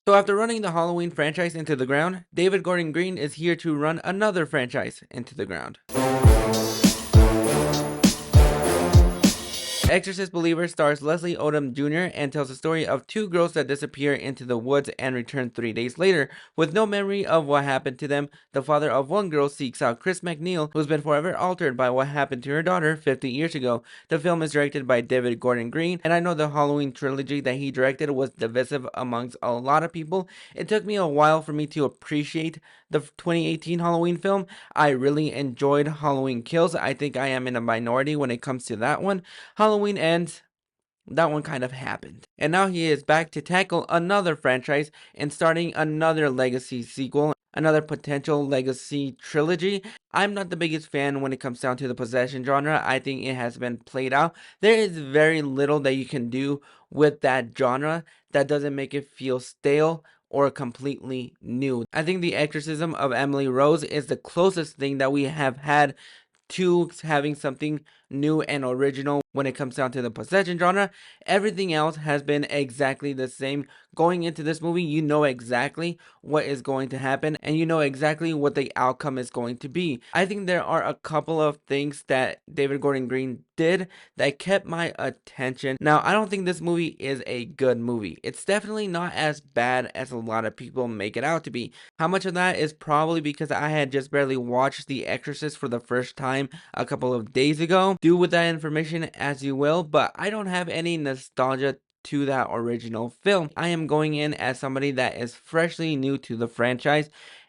So after running the Halloween franchise into the ground, David Gordon Green is here to run another franchise into the ground. Exorcist Believer stars Leslie Odem Jr. and tells the story of two girls that disappear into the woods and return 3 days later. With no memory of what happened to them, the father of one girl seeks out Chris MacNeil, who's been forever altered by what happened to her daughter 50 years ago. The film is directed by David Gordon Green, and I know the Halloween trilogy that he directed was divisive amongst a lot of people. It took me a while for me to appreciate the 2018 Halloween film. I really enjoyed Halloween Kills. I think I am in a minority when it comes to that one. Halloween Ends, that one kind of happened. And now he is back to tackle another franchise and starting another legacy sequel, another potential legacy trilogy. I'm not the biggest fan when it comes down to the possession genre. I think it has been played out. There is very little that you can do with that genre that doesn't make it feel stale or completely new. I think the exorcism of Emily Rose is the closest thing that we have had to having something new and original when it comes down to the possession genre. Everything else has been exactly the same. Going into this movie, you know exactly what is going to happen and you know exactly what the outcome is going to be. I think there are a couple of things that David Gordon Green did that kept my attention. Now, I don't think this movie is a good movie. It's definitely not as bad as a lot of people make it out to be. How much of that is probably because I had just barely watched The Exorcist for the first time a couple of days ago. Do with that information as you will, but I don't have any nostalgia to that original film. I am going in as somebody that is freshly new to the franchise,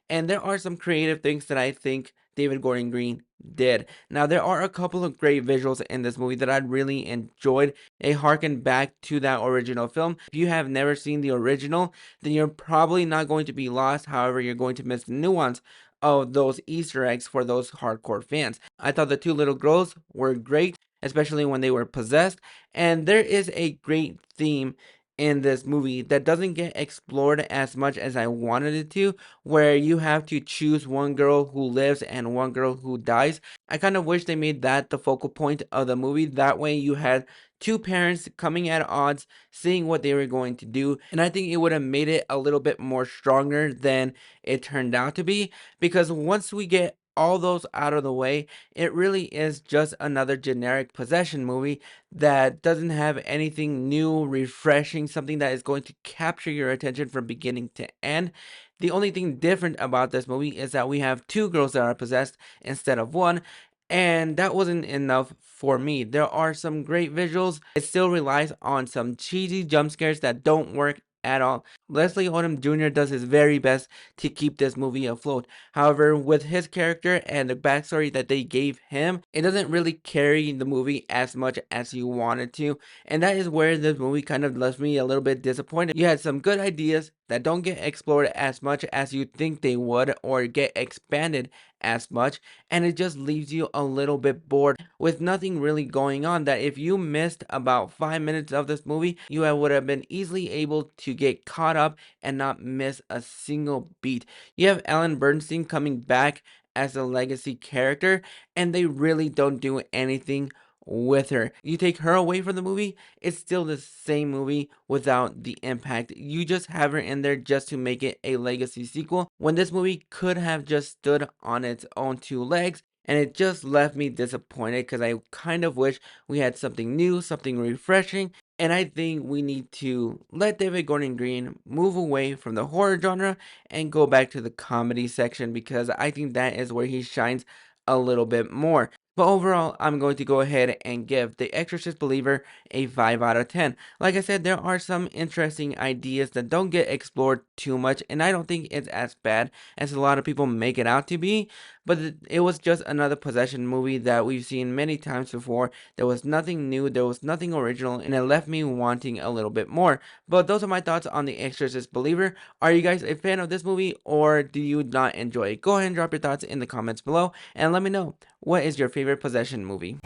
and there are some creative things that I think David Gordon Green did. Now, there are a couple of great visuals in this movie that I really enjoyed. They harken back to that original film. If you have never seen the original, then you're probably not going to be lost. However, you're going to miss the nuance of those Easter eggs for those hardcore fans. I thought the two little girls were great, especially when they were possessed, and there is a great theme in this movie that doesn't get explored as much as I wanted it to, where you have to choose one girl who lives and one girl who dies. I kind of wish they made that the focal point of the movie. That way you had two parents coming at odds, seeing what they were going to do, and I think it would have made it a little bit more stronger than it turned out to be, because once we get all those out of the way, it really is just another generic possession movie that doesn't have anything new, refreshing, something that is going to capture your attention from beginning to end. The only thing different about this movie is that we have two girls that are possessed instead of one, and that wasn't enough for me. There are some great visuals. It still relies on some cheesy jump scares that don't work at all. Leslie Odom Jr. does his very best to keep this movie afloat. However, with his character and the backstory that they gave him, it doesn't really carry the movie as much as you wanted to. And that is where this movie kind of left me a little bit disappointed. You had some good ideas that don't get explored as much as you think they would or get expanded as much, and it just leaves you a little bit bored with nothing really going on. That if you missed about 5 minutes of this movie, you would have been easily able to get caught up and not miss a single beat. You have Ellen Burstyn coming back as a legacy character, and they really don't do anything with her. You take her away from the movie, it's still the same movie without the impact. You just have her in there just to make it a legacy sequel, when this movie could have just stood on its own two legs. And it just left me disappointed because I kind of wish we had something new, something refreshing. And I think we need to let David Gordon Green move away from the horror genre and go back to the comedy section, because I think that is where he shines a little bit more. But overall, I'm going to go ahead and give The Exorcist Believer a 5 out of 10. Like I said, there are some interesting ideas that don't get explored too much, and I don't think it's as bad as a lot of people make it out to be. But it was just another possession movie that we've seen many times before. There was nothing new, there was nothing original, and it left me wanting a little bit more. But those are my thoughts on The Exorcist Believer. Are you guys a fan of this movie, or do you not enjoy it? Go ahead and drop your thoughts in the comments below, and let me know, what is your favorite possession movie?